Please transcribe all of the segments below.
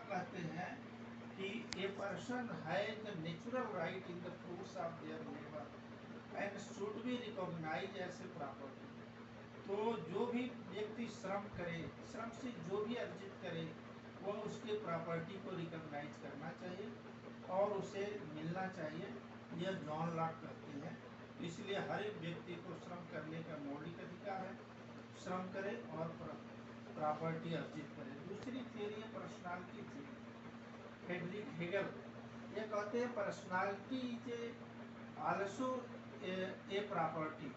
आप कहते हैं कि a person has the natural right in the fruits of their labour and should be recognize as a property. तो जो भी व्यक्ति श्रम करे, श्रम से जो भी अर्जित करे, वह उसके प्रॉपर्टी को रिकॉग्नाइज करना चाहिए और उसे मिलना चाहिए। यह जॉन लॉक कहते हैं। इसलिए हर एक व्यक्ति को श्रम करने का मौलिक अधिकार है, श्रम करे और प्रॉपर्टी अर्जित करे। दूसरी थियरी है पर्सनालिटी थियरी। फ्रेडरिक हेगल ये कहते हैं personality is also a property.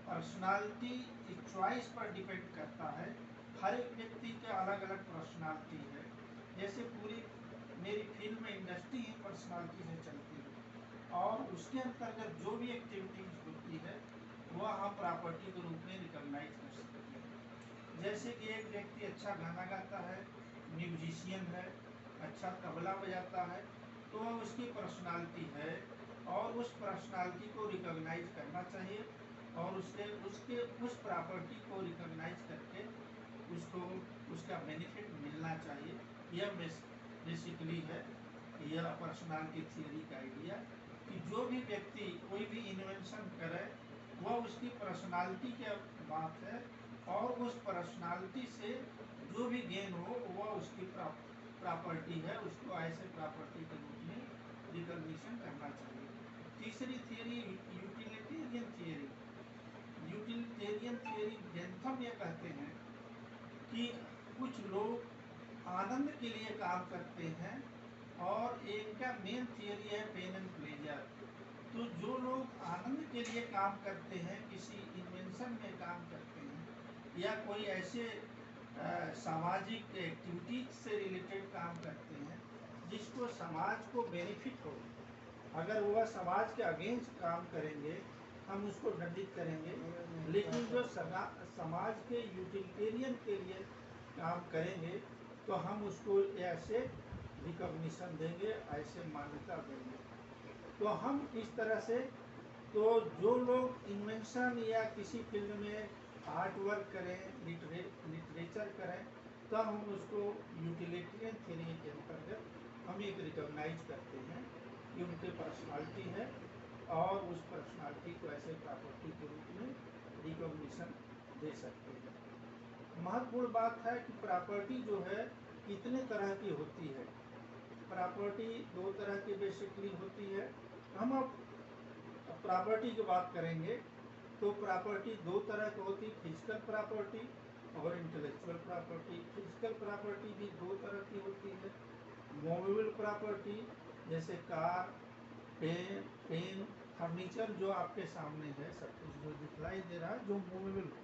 Personality choice पर डिपेंड करता है। हर एक व्यक्ति के अलग अलग पर्सनालिटी है। जैसे पूरी मेरी फिल्म इंडस्ट्री ही पर्सनालिटी से चलती है और उसके अंतर्गत जो भी एक्टिविटीज होती है वह हम प्रॉपर्टी के रूप में रिकॉग्नाइज कर सकते हैं। जैसे कि एक व्यक्ति अच्छा गाना गाता है, म्यूजिशियन है, अच्छा तबला बजाता है, तो वह उसकी पर्सनालिटी है और उस पर्सनालिटी को रिकॉग्नाइज करना चाहिए और उसके उस प्रॉपर्टी को रिकॉग्नाइज करके उसको उसका बेनिफिट मिलना चाहिए। यह बेसिकली है यह पर्सनालिटी थियरी का आइडिया कि जो भी व्यक्ति कोई भी इन्वेंशन करे वह उसकी पर्सनालिटी की बात है और उस पर्सनालिटी से जो भी गेन हो वह उसकी प्रॉपर्टी है, उसको ऐसे प्रॉपर्टी के रूप में रिकॉग्निशन करना चाहिए। तीसरी theory utilitarian theory. Utilitarian theory Bentham ये कहते हैं कि कुछ लोग आनंद के लिए काम करते हैं और इनका मेन थियरी है पेन एंड प्लेजर। तो जो लोग आनंद के लिए काम करते हैं, किसी इन्वेंशन में काम करते हैं या कोई ऐसे सामाजिक एक्टिविटीज से रिलेटेड काम करते हैं जिसको समाज को बेनिफिट हो, अगर वह समाज के अगेंस्ट काम करेंगे हम उसको दंडित करेंगे, लेकिन जो समाज के यूटिलिटेरियन के लिए काम करेंगे तो हम उसको ऐसे रिकॉग्निशन देंगे, ऐसे मान्यता देंगे। तो हम इस तरह से तो जो लोग इन्वेंशन या किसी फील्ड में आर्ट वर्क करें, लिटरेचर करें, तो हम उसको यूटिलिटेरियन थ्योरी के अंतर्गत हम एक रिकॉग्नाइज करते हैं कि उनके पर्सनालिटी है और उस पर्सनालिटी को ऐसे प्रॉपर्टी के रूप में रिकॉग्निशन दे सकते हैं। महत्वपूर्ण बात है कि प्रॉपर्टी जो है कितने तरह की होती है। प्रॉपर्टी दो तरह की बेसिकली होती है। हम अब प्रॉपर्टी की बात करेंगे तो प्रॉपर्टी दो तरह की होती है, फिजिकल प्रॉपर्टी और इंटेलेक्चुअल प्रॉपर्टी। फिजिकल प्रॉपर्टी भी दो तरह की होती है। मूवेबल प्रॉपर्टी जैसे कार, पेन, फर्नीचर जो आपके सामने है, सब कुछ जो दिखलाई दे रहा है जो मूवेबल है।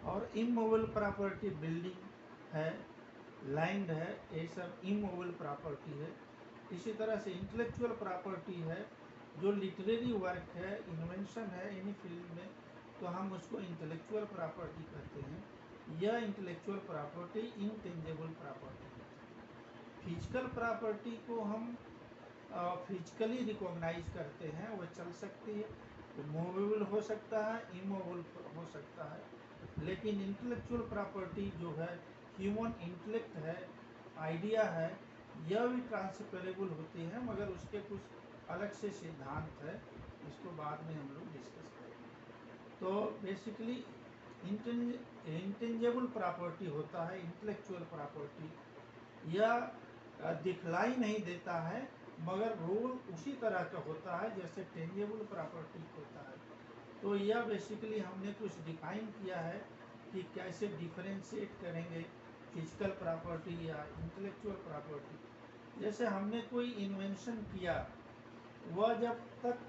और इमूवेबल प्रॉपर्टी बिल्डिंग है, लैंड है, ये सब इमूवेबल प्रॉपर्टी है। इसी तरह से इंटेलेक्चुअल प्रॉपर्टी है जो लिटरेरी वर्क है, इन्वेंशन है एनी फील्ड में, तो हम उसको इंटेलेक्चुअल प्रॉपर्टी कहते हैं। यह इंटेलेक्चुअल प्रॉपर्टी इनटेंजिबल प्रॉपर्टी है। फिजिकल प्रॉपर्टी को हम फिजिकली रिकॉग्नाइज करते हैं, वह चल सकती है, तो मूवेबल हो सकता है, इमूवेबल हो सकता है। लेकिन इंटेलेक्चुअल प्रॉपर्टी जो है ह्यूमन इंटेलेक्ट है, आइडिया है, यह भी ट्रांसफरेबल होती है, मगर उसके कुछ अलग से सिद्धांत है, इसको बाद में हम लोग डिस्कस करेंगे। तो बेसिकली इंटेंजिबल प्रॉपर्टी होता है इंटेलेक्चुअल प्रॉपर्टी। यह दिखलाई नहीं देता है मगर रोल उसी तरह का होता है जैसे टेंजिबल प्रॉपर्टी होता है। तो यह बेसिकली हमने कुछ डिफाइन किया है कि कैसे डिफरेंशिएट करेंगे फिजिकल प्रॉपर्टी या इंटेलेक्चुअल प्रॉपर्टी। जैसे हमने कोई इन्वेंशन किया, वह जब तक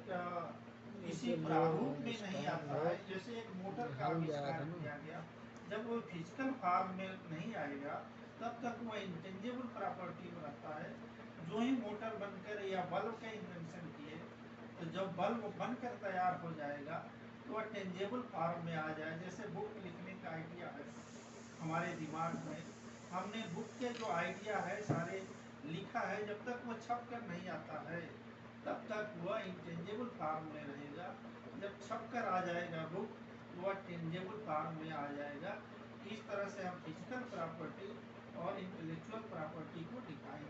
किसी प्रारूप में नहीं आता है, जैसे एक मोटर का आविष्कार किया गया, जब वो फिजिकल फॉर्म में नहीं आएगा तब तक वह इंटेंजिबल प्रॉपर्टी में रहता है। जो ही मोटर बनकर या बल्ब का इन्वेंशन किए, तो जब बल्ब बनकर तैयार हो जाएगा तो वह टेंजिबल फॉर्म में आ जाए। जैसे बुक लिखने का आइडिया है हमारे दिमाग में, हमने बुक के जो आइडिया है सारे लिखा है, जब तक वह छप कर नहीं आता है तब तक वह इंटेंजिबल फॉर्म में रहेगा। जब छप कर आ जाएगा बुक तो वह टेंजिबल फॉर्म में आ जाएगा। इस तरह से हम फिजिकल प्रॉपर्टी और इंटेलेक्चुअल प्रॉपर्टी को डिफाइन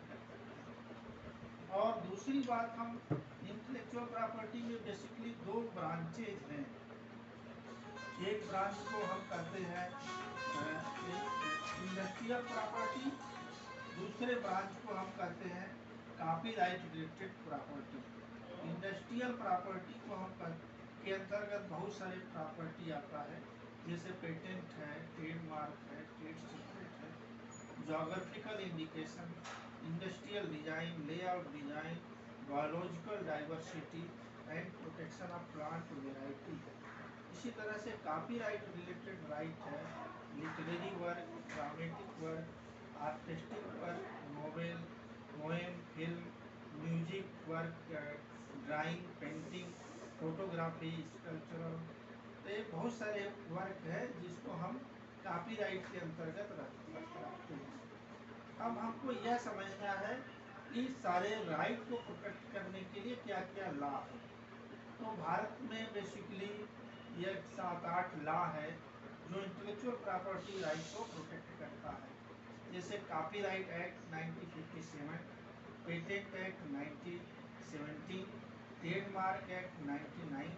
दूसरी बात, हम इंटेलेक्चुअल प्रॉपर्टी में बेसिकली दो ब्रांचेज हैं। एक ब्रांच को हम कहते हैं इंडस्ट्रियल प्रॉपर्टी, दूसरे ब्रांच को हम कहते हैं copyright related property. Industrial property को हम के अंतर्गत बहुत सारे प्रॉपर्टी आता है, जैसे पेटेंट है, ट्रेडमार्क है, ट्रेड सीक्रेट है, geographical indication, industrial design, layout design, biological diversity and protection of plant variety. इसी तरह से कॉपीराइट रिलेटेड राइट है literary work, dramatic work, artistic work, novel, poem, film, music work, drawing, painting, photography, sculptural. तो ये बहुत सारे work है जिसको हम कॉपीराइट के अंतर्गत रखते हैं। अब हमको यह समझना है कि सारे राइट को प्रोटेक्ट करने के लिए क्या क्या लॉ है। तो भारत में बेसिकली ये 7-8 लॉ है जो इंटेलेक्चुअल प्रॉपर्टी राइट को प्रोटेक्ट करता है, जैसे copyright act 1957, patent act 1917, trademark act 99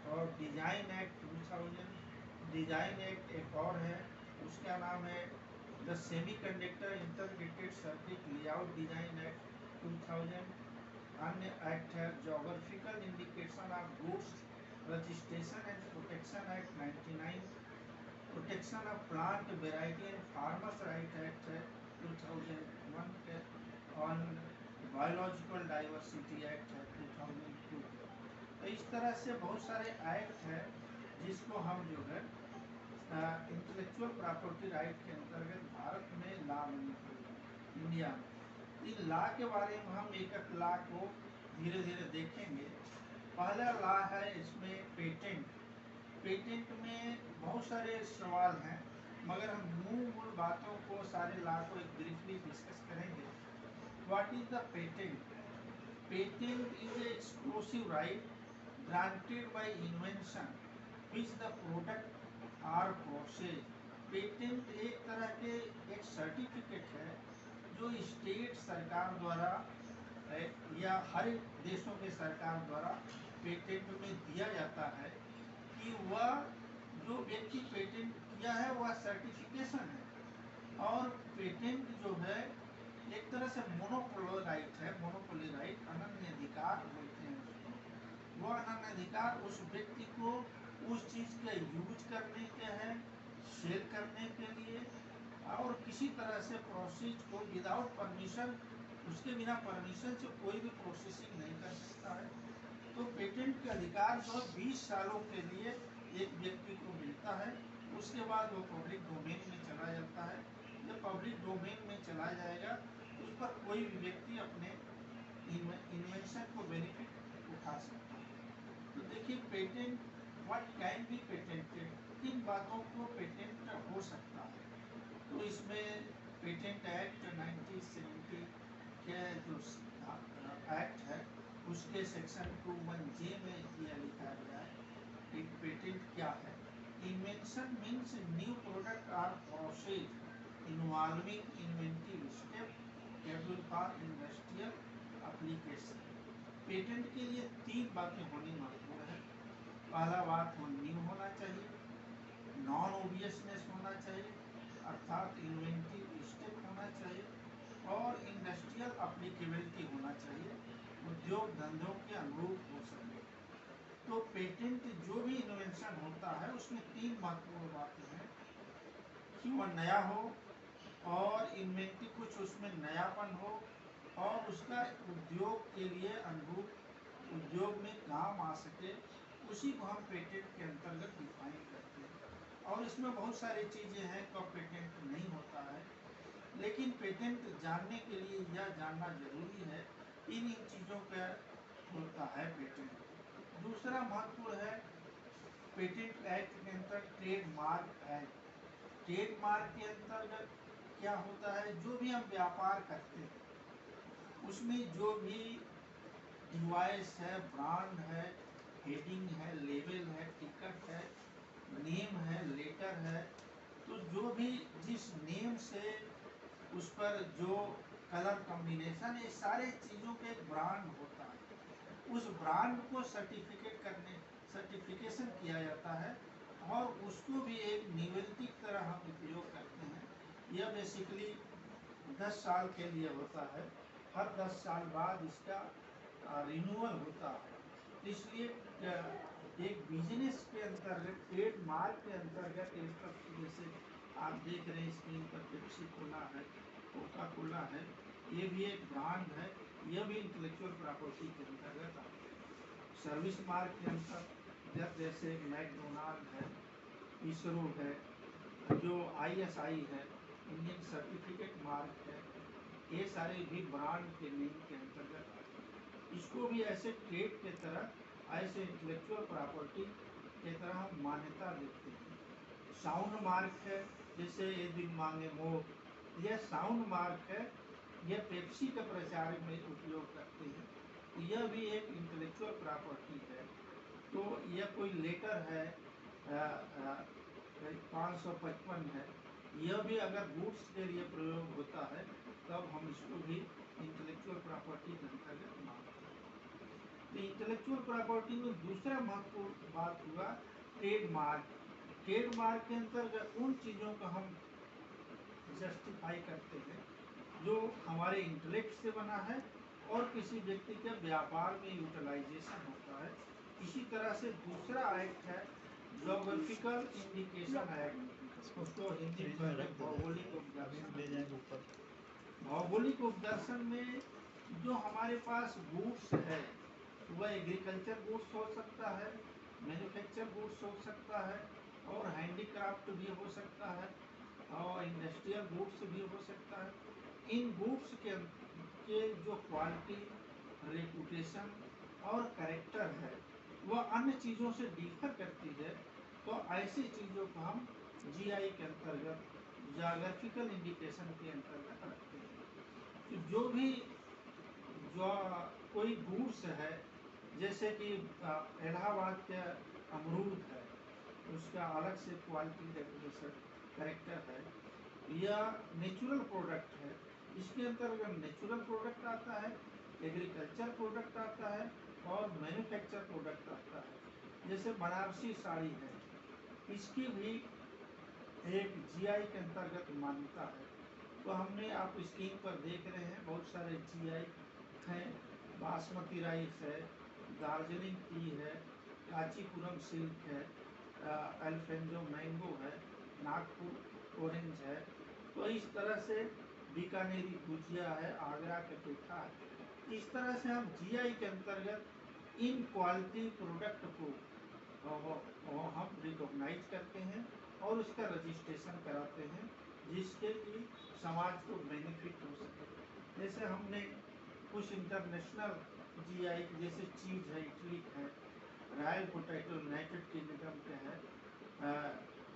और डिजाइन एक्ट 2000। डिजाइन एक्ट एक और है, उसका नाम है the semiconductor integrated circuit layout design act 2000। अन्य एक्ट है geographical indication of goods registration and protection act 99, protection of plant variety and farmers right act है 2001 के, और बायोलॉजिकल डाइवर्सिटी एक्ट है 2002। तो इस तरह से बहुत सारे एक्ट है जिसको हम जो है इंटेलेक्चुअल प्रॉपर्टी राइट के अंतर्गत भारत में लॉ बनी हुई है इंडिया में। इन लॉ के बारे में हम एक एक लॉ को धीरे धीरे देखेंगे। पहला लॉ है इसमें पेटेंट। पेटेंट में बहुत सारे सवाल हैं, मगर हम मूल बातों को, सारे लॉ को एक ब्रीफली डिस्कस करेंगे। What is the patent? Patent is a exclusive right granted by invention which the product or process। Patent एक तरह के एक सर्टिफिकेट है जो स्टेट सरकार द्वारा या हर देशों के सरकार द्वारा पेटेंट में दिया जाता है कि वह जो व्यक्ति पेटेंट किया है वह सर्टिफिकेशन है। और पेटेंट जो है एक तरह से मोनोपोली राइट है, मोनोपोली राइट, अनन्य अधिकार बोलते हैं उसको। वह अनन्य अधिकार उस व्यक्ति को उस चीज़ का यूज करने के है, सेल करने के लिए, और किसी तरह से प्रोसेस को विदाउट परमिशन, उसके बिना परमिशन से कोई भी प्रोसेसिंग नहीं कर सकता है। तो पेटेंट का अधिकार जो 20 सालों के लिए एक व्यक्ति को मिलता है, उसके बाद वो पब्लिक डोमेन में चला जाता है। जब पब्लिक डोमेन में चला जाएगा उस पर कोई भी व्यक्ति अपने इन्वेंशन को बेनिफिट उठा सकता है। तो देखिए patent, what can be patented, किन बातों को पेटेंट हो सकता है। तो इसमें पेटेंट एक्ट 1970 के जो एक्ट है उसके सेक्शन 21J में यह लिखा गया है कि पेटेंट क्या है। इन्वेंशन मीन्स न्यू प्रोडक्ट और process involving inventive step capable for industrial application. Patent के लिए 3 बातें होनी महत्वपूर्ण है। पहला बात, वो न्यू होना चाहिए, नॉन ओबियसनेस होना चाहिए अर्थात इन्वेंटिव स्टेप होना चाहिए, और इंडस्ट्रियल एप्लीकेबिलिटी होना चाहिए, उद्योग धंधों के अनुरूप हो सके। तो पेटेंट जो भी इन्वेंशन होता है उसमें 3 महत्वपूर्ण बातें हैं कि वह नया हो, और इन्वेंटिव कुछ उसमें नयापन हो, और उसका उद्योग के लिए अनुरूप, उद्योग में काम आ सके, उसी को हम पेटेंट के अंतर्गत डिफाइन करते हैं। और इसमें बहुत सारी चीज़ें हैं कब पेटेंट नहीं होता है, लेकिन पेटेंट जानने के लिए यह जानना जरूरी है इन चीज़ों का होता है पेटेंट। दूसरा महत्वपूर्ण है पेटेंट एक्ट के अंतर्गत ट्रेडमार्क एक्ट। ट्रेडमार्क के अंतर्गत क्या होता है, जो भी हम व्यापार करते हैं उसमें जो भी डिवाइस है, ब्रांड है, हेडिंग है, लेबल है, टिकट है, नेम है, लेटर है, तो जो भी जिस नेम से उस पर जो कलर कॉम्बिनेशन, ये सारे चीज़ों के एक ब्रांड होता है। उस ब्रांड को सर्टिफिकेशन किया जाता है और उसको भी एक निवेल्टी की तरह हम उपयोग करते हैं। यह बेसिकली 10 साल के लिए होता है, हर 10 साल बाद इसका रिन्यूअल होता है। इसलिए एक बिजनेस के अंतर्गत, ट्रेड मार्क के अंतर्गत, जैसे आप देख रहे हैं स्क्रीन पर पेप्सी कोला है, कोका कोला है, ये भी एक ब्रांड है, यह भी इंटेलेक्चुअल प्रॉपर्टी के अंतर्गत आता है। सर्विस मार्क के अंतर्गत जैसे मैकडोनाल्ड है, इसरो है, जो ISI है, इंडियन सर्टिफिकेट मार्क है, ये सारे भी ब्रांड के नेम के अंतर्गत आते हैं। इसको भी ऐसे ट्रेड के तरह, ऐसे इंटेलेक्चुअल प्रॉपर्टी के तरह हम मान्यता देते हैं। साउंड मार्क है, जैसे ये दिन मांगे मोर, यह साउंड मार्क है, यह पेप्सी के प्रचार में उपयोग करते हैं। यह भी एक इंटेलेक्चुअल प्रॉपर्टी है। तो यह कोई लेटर है 555 है, यह भी अगर गुड्स के लिए प्रयोग होता है तब हम इसको भी इंटेलेक्चुअल प्रॉपर्टी के अंतर्गत मानते हैं। तो इंटेलेक्चुअल प्रॉपर्टी में दूसरा महत्वपूर्ण बात हुआ ट्रेड मार्क। ट्रेड मार्क के अंतर्गत उन चीज़ों को हम जस्टिफाई करते हैं जो हमारे इंटेलेक्ट से बना है और किसी व्यक्ति के व्यापार में यूटिलाइजेशन होता है। इसी तरह से दूसरा एक्ट है ज्योग्राफिकल इंडिकेशन एक्ट, उसको हिंदी में भौगोलिक उपदर्शन। भौगोलिक उपदर्शन में जो हमारे पास गुड्स है, वह एग्रीकल्चर गुड्स हो सकता है, मैन्युफैक्चर गुड्स हो सकता है, और हैंडीक्राफ्ट भी हो सकता है, और इंडस्ट्रियल गुड्स भी हो सकता है। इन गुड्स के जो क्वालिटी, रेपुटेशन और कैरेक्टर है वह अन्य चीज़ों से डिफर करती है। तो ऐसी चीज़ों को हम GI के अंतर्गत, ज्योग्राफिकल इंडिकेशन के अंतर्गत रखते हैं। तो जो भी कोई गुड्स है, जैसे कि इलाहाबाद के अमरूद है, उसका अलग से क्वालिटी, रेपुटेशन, कैरेक्टर है। यह नेचुरल प्रोडक्ट है, इसके अंतर्गत नेचुरल प्रोडक्ट आता है, एग्रीकल्चर प्रोडक्ट आता है और मैन्युफैक्चर प्रोडक्ट आता है। जैसे बनारसी साड़ी है, इसकी भी एक GI के अंतर्गत मान्यता है। तो हमने, आप स्क्रीन पर देख रहे हैं, बहुत सारे GI हैं। बासमती राइस है, दार्जिलिंग टी है, कांचीपुरम सिल्क है, अल्फेंजो मैंगो है, नागपुर ऑरेंज है। तो इस तरह से बीकानेरी गुजिया है, आगरा का पेठा है। इस तरह से हम GI के अंतर्गत इन क्वालिटी प्रोडक्ट को हम रिकॉग्नाइज करते हैं और उसका रजिस्ट्रेशन कराते हैं, जिसके कि समाज को बेनिफिट हो सके। जैसे हमने कुछ इंटरनेशनल GI, जैसे चीज़ है, इटली है, रॉयल पोटैटो यूनाइटेड किंगडम के है,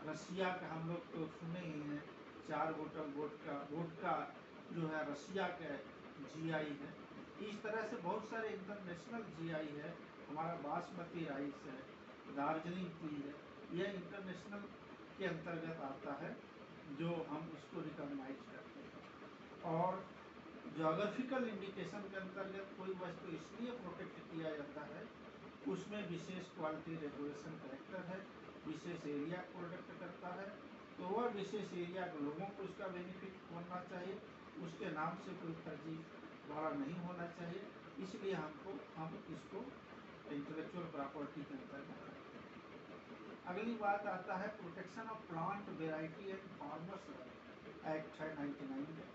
रसिया का हम लोग तो सुने ही हैं, 4 बोतल वोडका जो है रसिया का GI है। इस तरह से बहुत सारे इंटरनेशनल GI है। हमारा बासमती राइस है, दार्जिलिंग टी है, यह इंटरनेशनल के अंतर्गत आता है, जो हम उसको रिकॉग्नाइज करते हैं। और ज्योग्राफिकल इंडिकेशन के अंतर्गत कोई वस्तु इसलिए प्रोटेक्ट किया जाता है, उसमें विशेष क्वालिटी, रेगुलेशन, कैरेक्टर है, विशेष एरिया प्रोटेक्ट करता है, तो वह विशेष एरिया के लोगों को उसका बेनिफिट होना चाहिए, उसके नाम से कोई फर्जी वाला नहीं होना चाहिए। इसलिए हम इसको इंटेलेक्चुअल प्रॉपर्टी के अंतर्गत रखते हैं। अगली बात आता है protection of plant variety and farmers act है 99 में।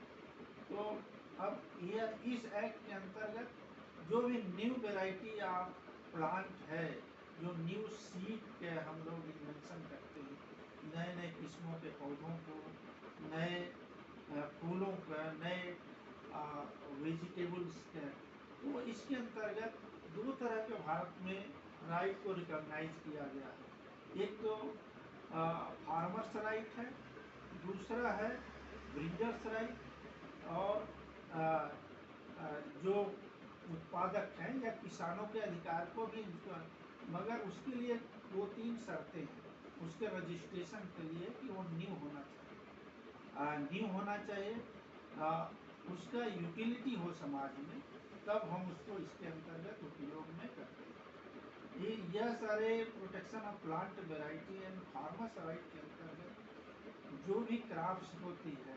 तो अब यह इस एक्ट के अंतर्गत जो भी न्यू वेराइटी या प्लांट है, जो न्यू सीड के हम लोग इन्वेंशन करते हैं, नए नए किस्मों के पौधों को, नए फूलों का, नए वेजिटेबल्स के, तो इसके अंतर्गत 2 तरह के भारत में राइट को रिकॉग्नाइज किया गया है। एक तो फार्मर्स राइट है, दूसरा है ब्रीडर्स राइट, और जो उत्पादक हैं या किसानों के अधिकार को भी, मगर उसके लिए 2-3 शर्तें हैं उसके रजिस्ट्रेशन के लिए कि वो न्यू होना चाहिए। न्यू होना चाहिए, उसका यूटिलिटी हो समाज में, तब हम उसको इसके अंतर्गत उपयोग में करते हैं। यह सारे protection of plant variety and farmers right के अंतर्गत जो भी क्रॉप्स होती है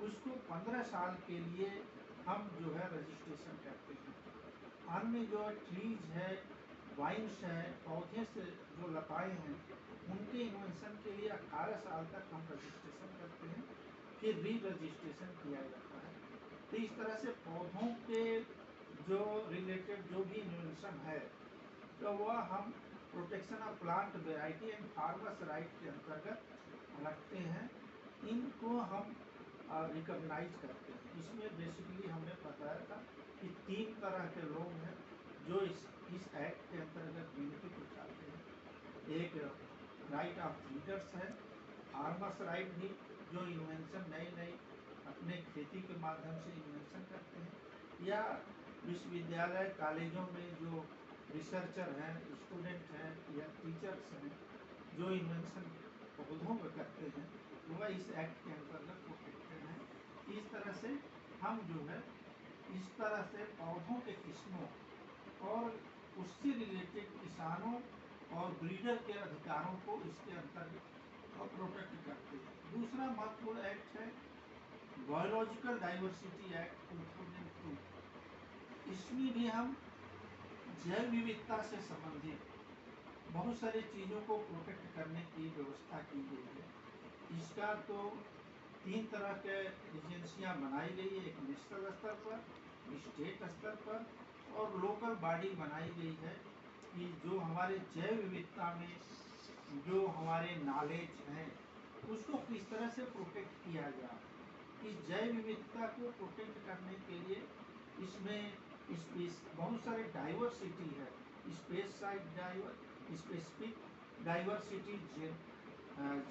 उसको 15 साल के लिए हम जो है रजिस्ट्रेशन करते हैं। अन्य जो ट्रीज है, वाइन्स है, पौधे से जो लताएँ हैं, उनके इन्वेंशन के लिए 18 साल तक हम रजिस्ट्रेशन करते हैं, फिर री रजिस्ट्रेशन किया जाता है। तो इस तरह से पौधों के जो रिलेटेड जो भी इन्वेंशन है तो वह हम protection of plant variety and farmers right के अंतर्गत रखते हैं। इनको हम रिकॉग्नाइज करते हैं। इसमें बेसिकली हमने बताया था कि 3 तरह के लोग हैं जो इस एक्ट के अंतर्गत बेनिफिट उठाते हैं। एक राइट ऑफ लीडर्स है, फार्मर्स राइट भी जो इन्वेंशन नई अपने खेती के माध्यम से इन्वेंशन करते हैं, या विश्वविद्यालय कॉलेजों में जो रिसर्चर हैं, स्टूडेंट हैं या टीचर्स हैं जो इन्वेंशन पौधों में करते हैं, वह इस एक्ट के अंतर्गत प्रोटेक्टेड हैं। इस तरह से हम जो है इस तरह से पौधों के किस्मों और उससे रिलेटेड किसानों और ब्रीडर के अधिकारों को इसके अंतर्गत प्रोटेक्ट करते हैं। दूसरा महत्वपूर्ण एक्ट है बायोलॉजिकल डाइवर्सिटी एक्ट 2002। इसमें भी हम जैव विविधता से संबंधित बहुत सारी चीज़ों को प्रोटेक्ट करने की व्यवस्था की गई है। इसका तो 3 तरह के एजेंसियां बनाई गई है, एक नेशनल स्तर पर, स्टेट स्तर पर और लोकल बॉडी बनाई गई है कि जो हमारे जैव विविधता में जो हमारे नॉलेज है उसको किस तरह से प्रोटेक्ट किया जाए। इस जैव विविधता को प्रोटेक्ट करने के लिए इसमें बहुत सारे डाइवर्सिटी है, स्पेसिफिक डाइवर्सिटी,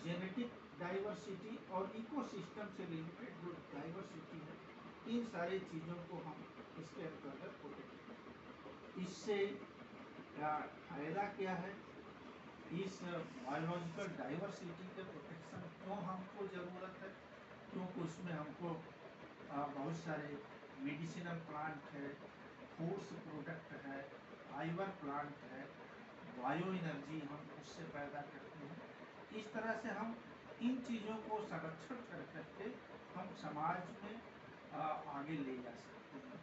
जेनेटिक डाइवर्सिटी और इकोसिस्टम से रिलेटेड जो डाइवर्सिटी है, इन सारी चीज़ों को हम इसके अंतर्गत प्रोटेक्ट करते हैं। इससे फायदा क्या है? इस बायोलॉजिकल डाइवर्सिटी के प्रोटेक्शन क्यों हमको ज़रूरत है? क्योंकि उसमें हमको बहुत सारे मेडिसिनल प्लांट है, फूड्स प्रोडक्ट है, फाइबर प्लांट है, बायो एनर्जी हम उससे पैदा करते हैं। इस तरह से हम इन चीज़ों को संरक्षण कर करके हम समाज में आगे ले जा सकते हैं।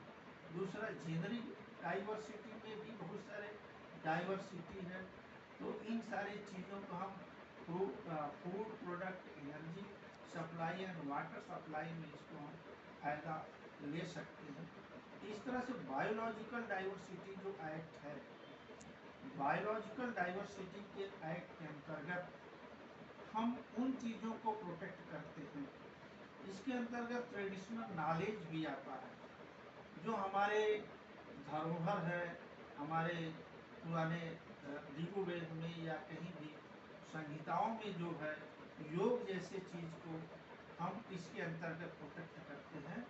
दूसरा, जेनरिक डाइवर्सिटी में भी बहुत सारे डाइवर्सिटी है, तो इन सारी चीज़ों को हम food product, energy supply and water supply में इसको हम फायदा ले सकते हैं। इस तरह से बायोलॉजिकल डाइवर्सिटी जो एक्ट है, बायोलॉजिकल डाइवर्सिटी के एक्ट के अंतर्गत हम उन चीज़ों को प्रोटेक्ट करते हैं। इसके अंतर्गत ट्रेडिशनल नॉलेज भी आता है, जो हमारे धरोहर है, हमारे पुराने ऋग्वेद में या कहीं भी संहिताओं में जो है योग जैसे चीज़ को हम इसके अंतर्गत प्रोटेक्ट करते हैं।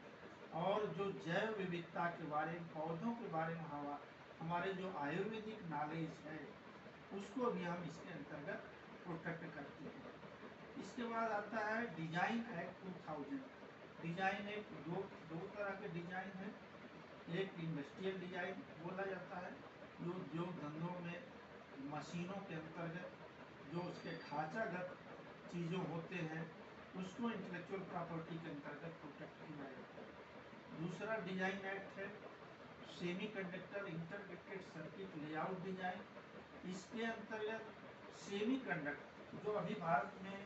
और जो जैव विविधता के बारे में, पौधों के बारे में हमारे जो आयुर्वेदिक नॉलेज है उसको भी हम इसके अंतर्गत प्रोटेक्ट करते हैं। इसके बाद आता है डिजाइन एक्ट 2000। डिजाइन एक्ट दो तरह के डिजाइन है। एक इंडस्ट्रियल डिजाइन बोला जाता है, जो उद्योग धंधों में मशीनों के अंतर्गत जो उसके ढांचागत चीज़ों होते हैं उसको इंटेलेक्चुअल प्रॉपर्टी के अंतर्गत प्रोटेक्ट किया जाता है। दूसरा डिजाइन एक्ट है semiconductor interconnected circuit layout design. इसके अंतर्गत सेमीकंडक्टर जो अभी भारत में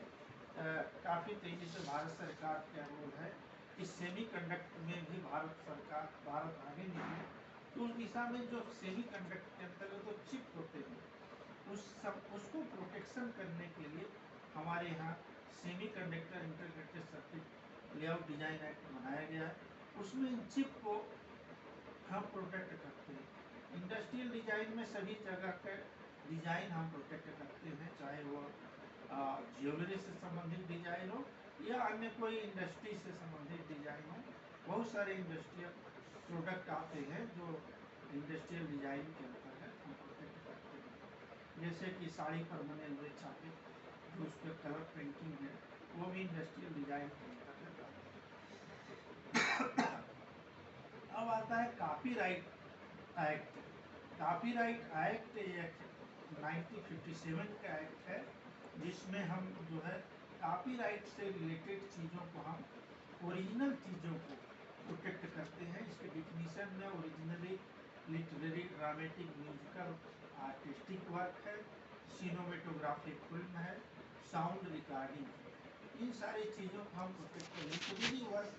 काफ़ी तेज़ी से भारत सरकार का रोल है कि सेमीकंडक्टर में भी भारत आगे निकले, तो उस दिशा में जो सेमीकंडक्टर के अंतर्गत जो चिप होते हैं उसको प्रोटेक्शन करने के लिए हमारे यहाँ semiconductor interconnected circuit layout design act बनाया गया है। उसमें इन चिप को हम प्रोटेक्ट करते हैं। इंडस्ट्रियल डिजाइन में सभी जगह के डिजाइन हम प्रोटेक्ट करते हैं, चाहे वो ज्वेलरी से संबंधित डिजाइन हो या अन्य कोई इंडस्ट्री से संबंधित डिजाइन हो। बहुत सारे इंडस्ट्रियल प्रोडक्ट आते हैं जो इंडस्ट्रियल डिजाइन के अंतर्गत हम प्रोटेक्ट करते हैं। जैसे कि साड़ी पर बने हुए छापे, जो उस पर कलर पेंटिंग है, वो भी इंडस्ट्रियल डिजाइन के अंतर्गत आते हैं। है कॉपीराइट एक्ट। कॉपीराइट एक्ट एक 1957 का एक्ट है, जिसमें हम जो है कॉपीराइट से रिलेटेड चीज़ों को, हम ओरिजिनल चीज़ों को प्रोटेक्ट करते हैं। इसके डिफिनीशन में originally literary, dramatic, musical, artistic work है, सिनेमेटोग्राफिक फिल्म है, साउंड रिकॉर्डिंग है। इन सारी चीज़ों को हम प्रोटेक्ट करें। लिटरेरी वर्क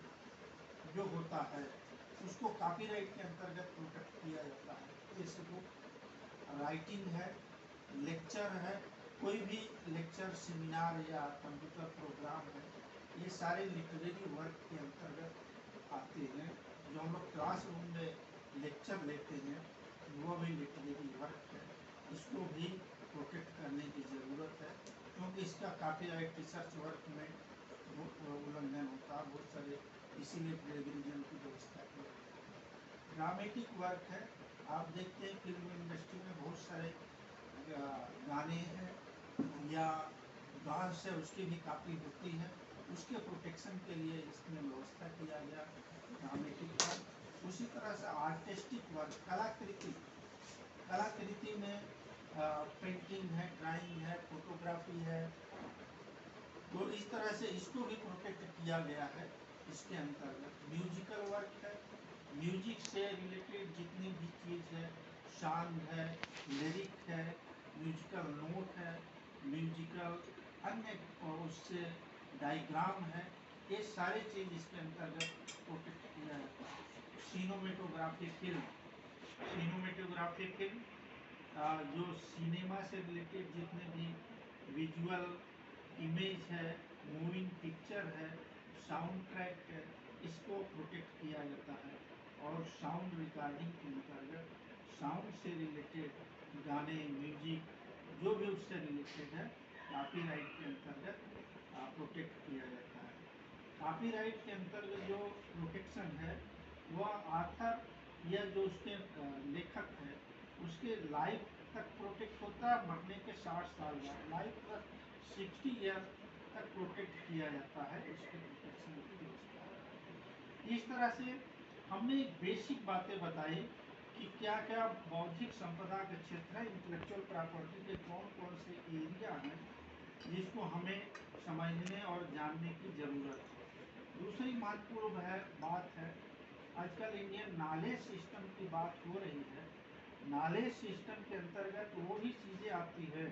जो होता है उसको कॉपीराइट के अंतर्गत प्रोटेक्ट किया जाता है। जैसे बुक राइटिंग है, लेक्चर है, कोई भी लेक्चर, सेमिनार या कंप्यूटर प्रोग्राम है, ये सारे लिटरेरी वर्क के अंतर्गत आते हैं। जो हम लोग क्लासरूम में लेक्चर लेते हैं वो भी लिटरेरी वर्क है। इसको भी प्रोटेक्ट करने की ज़रूरत है, क्योंकि इसका कॉपीराइट रिसर्च वर्क में उल्लंघन होता है बहुत सारे, इसीलिए प्लेगरिज्म की व्यवस्था की है। ड्रामेटिक वर्क है, आप देखते हैं फिल्म इंडस्ट्री में बहुत सारे गाने हैं या डांस है, उसकी भी काफ़ी होती है, उसके प्रोटेक्शन के लिए इसमें व्यवस्था किया गया ड्रामेटिक वर्क। उसी तरह से आर्टिस्टिक वर्क, कलाकृति, कलाकृति में पेंटिंग है, ड्राइंग है, फोटोग्राफी है, तो इस तरह से इसको भी प्रोटेक्ट किया गया है इसके अंतर्गत। म्यूजिकल वर्क है, म्यूजिक से रिलेटेड जितनी भी चीज़ है, सॉन्ग है, लिरिक है, म्यूजिकल नोट है, म्यूजिकल अन्य उससे डायग्राम है, ये सारे चीज़ इसके अंतर्गत प्रोटेक्ट किया जाता है। सिनेमेटोग्राफी फिल्म, सिनेमेटोग्राफी फिल्म जो सिनेमा से रिलेटेड जितने भी विजुअल इमेज है, मूविंग पिक्चर है, साउंड ट्रैक है, इसको प्रोटेक्ट किया जाता है। और साउंड रिकॉर्डिंग के अंतर्गत साउंड से रिलेटेड गाने, म्यूजिक जो भी उससे रिलेटेड है, कॉपीराइट के अंतर्गत प्रोटेक्ट किया जाता है। कॉपीराइट के अंतर्गत जो प्रोटेक्शन है वह आथर या जो उसके लेखक है उसके लाइफ तक प्रोटेक्ट होता है, मरने के 60 साल बाद लाइफ तक 60 ईयर तक प्रोटेक्ट किया जाता है। इसके प्रोटेक्शन की व्यवस्था इस तरह से हमने बेसिक बातें बताई कि क्या क्या बौद्धिक संपदा के क्षेत्र है, इंटेलेक्चुअल प्रॉपर्टी के कौन कौन से एरिया हैं जिसको हमें समझने और जानने की ज़रूरत है। दूसरी महत्वपूर्ण बात है, आजकल इंडियन नॉलेज सिस्टम की बात हो रही है। नॉलेज सिस्टम के अंतर्गत वो भी चीज़ें आती है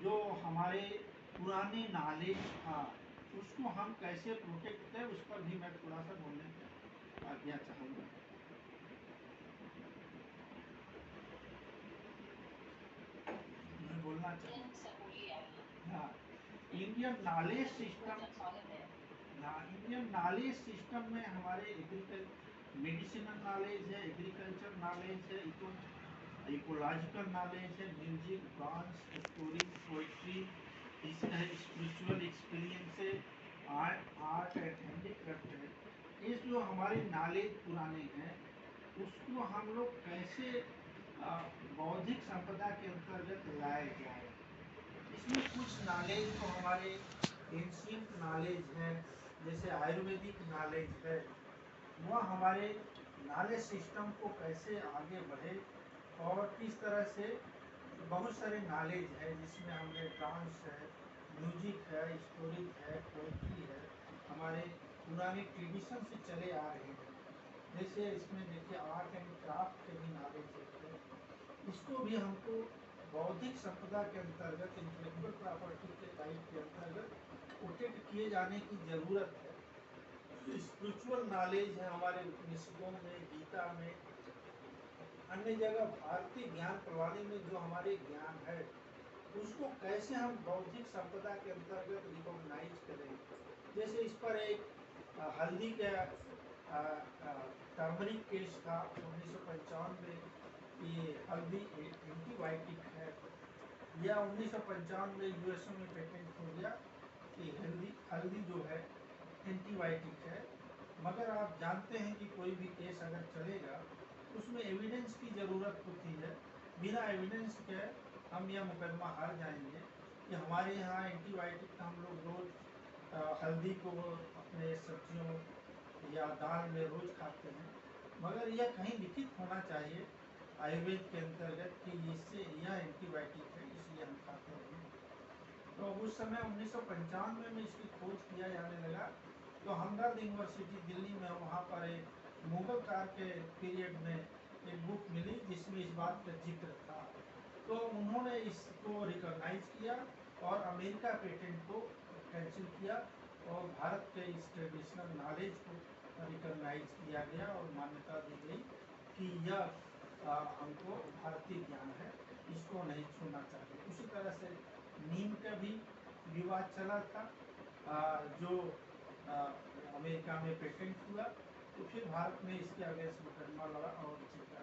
जो हमारे पुराने नॉलेज था, उसको हम कैसे प्रोटेक्ट करें, उस पर भी मैं थोड़ा सा बोलने की आज्ञा चाहूँगा। मैं बोलना चाहूँगा, हाँ, इंडियन नॉलेज सिस्टम, हाँ, इंडियन नॉलेज सिस्टम में हमारे मेडिसिनल नॉलेज है, एग्रीकल्चर नॉलेज है, इकोलॉजिकल नॉलेज है, म्यूजिक, डांस, स्टोरी, पोइट्री, इसका स्पिरिचुअल एक्सपीरियंस है, आर्ट एंड हैंडीक्राफ्ट है। ये जो हमारे नॉलेज पुराने हैं उसको हम लोग कैसे बौद्धिक संपदा के अंतर्गत लाए जाए। इसमें कुछ नॉलेज तो हमारे एंशिएंट नॉलेज है, जैसे आयुर्वेदिक नॉलेज है, वह हमारे नॉलेज सिस्टम को कैसे आगे बढ़े, और किस तरह से बहुत सारे नॉलेज है जिसमें हमने डांस है, म्यूजिक है, स्टोरी है, पोइट्री है, हमारे पुराने ट्रेडिशन से चले आ रहे हैं। जैसे इसमें देखिए आर्ट एंड क्राफ्ट के भी नॉलेज है, इसको भी हमको बौद्धिक संपदा के अंतर्गत, इंटेलेक्चुअल प्रॉपर्टी के राइट के अंतर्गत प्रोटेक्ट किए जाने की ज़रूरत है। स्पिरिचुअल नॉलेज है हमारे उपनिषदों में, गीता में, अन्य जगह भारतीय ज्ञान प्रणाली में जो हमारे ज्ञान है उसको कैसे हम बौद्धिक संपदा के अंतर्गत रिकॉग्नाइज करें। जैसे इस पर एक हल्दी का टर्मरिक केस था 1955 में, ये हल्दी एंटीबायोटिक है, या 1955 में यूएसए में पेटेंट हो गया कि हल्दी जो है एंटीबायोटिक है। मगर आप जानते हैं कि कोई भी केस अगर चलेगा उसमें एविडेंस की ज़रूरत होती है। बिना एविडेंस के हम यह मुकदमा हार जाएंगे कि हमारे यहाँ एंटीबायोटिक का हम लोग रोज़ हल्दी को अपने सब्जियों या दाल में रोज़ खाते हैं, मगर यह कहीं लिखित होना चाहिए आयुर्वेद के अंतर्गत कि इससे यह एंटीबायोटिक है इसलिए हम खाते हैं। तो उस समय 1995 में इसकी खोज किया जाने लगा। तो हमदर्द यूनिवर्सिटी दिल्ली में, वहाँ पर एक मुगल काल के पीरियड में एक बुक मिली जिसमें इस बात का जिक्र था। तो उन्होंने इसको रिकॉग्नाइज किया और अमेरिका पेटेंट को कैंसिल किया और भारत के इस ट्रेडिशनल नॉलेज को रिकॉग्नाइज किया गया और मान्यता दी गई कि यह हमको भारतीय ज्ञान है, इसको नहीं छूना चाहिए। उसी तरह से नीम का भी विवाद चला था, जो अमेरिका में पेटेंट हुआ, तो फिर भारत में इसके अगेंस्ट मुकदमा लड़ा और जीता।